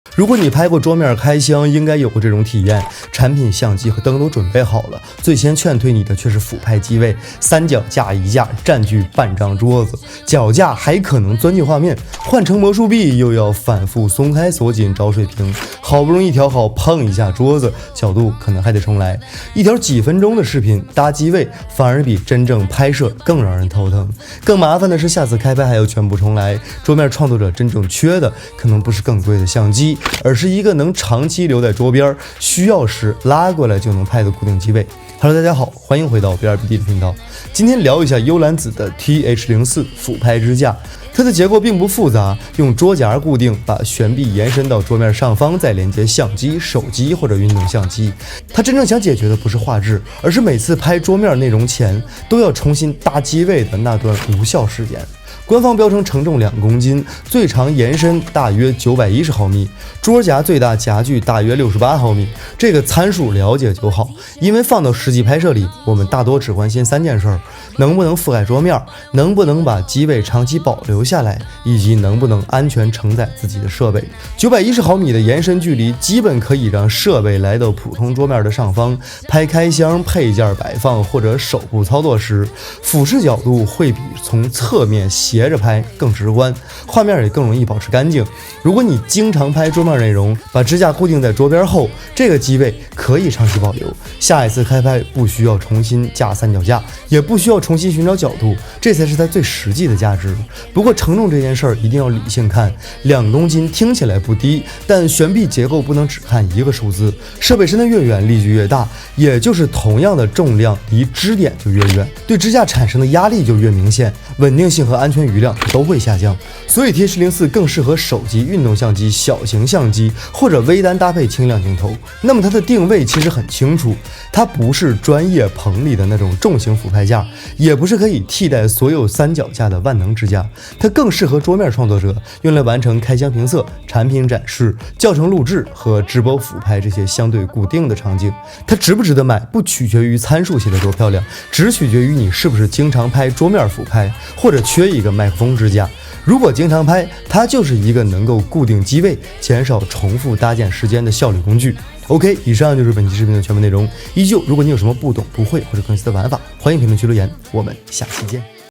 如果你拍过桌面开箱，应该有过这种体验。产品、相机和灯都准备好了，最先劝退你的却是俯拍机位，三脚架一架，占据半张桌子，脚架还可能钻进画面，换成魔术臂又要反复松开锁紧找水平，好不容易调好，碰一下桌子，角度可能还得重来。一条几分钟的视频搭机位，反而比真正拍摄更让人头疼。更麻烦的是，下次开拍还要全部重来。桌面创作者真正缺的，可能不是更贵的相机，而是一个能长期留在桌边，需要时拉过来就能拍的固定机位。Hello， 大家好，欢迎回到 BRBD 的频道。今天聊一下幽兰子的 TH04 俯拍支架。它的结构并不复杂，用桌夹固定，把悬臂延伸到桌面上方，再连接相机、手机或者运动相机。它真正想解决的不是画质，而是每次拍桌面内容前都要重新搭机位的那段无效时间。官方标称承重2公斤，最长延伸大约910毫米，桌夹最大夹距大约68毫米。这个参数了解就好，因为放到实际拍摄里，我们大多只关心3件事：能不能覆盖桌面，能不能把机位长期保留下来，以及能不能安全承载自己的设备。910毫米的延伸距离，基本可以让设备来到普通桌面的上方，拍开箱、配件摆放或者手部操作时，俯视角度会比从侧面斜着拍更直观，画面也更容易保持干净。如果你经常拍桌面内容，把支架固定在桌边后，这个机位可以长期保留，下一次开拍不需要重新架三脚架，也不需要重新寻找角度，这才是它最实际的价值。不过承重这件事儿一定要理性看，2公斤听起来不低，但悬臂结构不能只看一个数字，设备伸得越远，力矩越大，也就是同样的重量离支点就越远，对支架产生的压力就越明显，稳定性和安全余量都会下降。所以 TH04 更适合手机、运动相机、小型相机或者微单搭配轻量镜头。那么它的定位其实很清楚，它不是专业棚里的那种重型俯拍架，也不是可以替代所有三脚架的万能支架，它更适合桌面创作者，用来完成开箱评测、产品展示、教程录制和直播俯拍这些相对固定的场景。它值不值得买，不取决于参数写得多漂亮，只取决于你是不是经常拍桌面俯拍，或者缺一个麦克风支架。如果经常拍，它就是一个能够固定机位、减少重复搭建时间的效率工具。OK， 以上就是本期视频的全部内容。依旧，如果你有什么不懂、不会或者更新的玩法，欢迎评论区留言，我们下期见。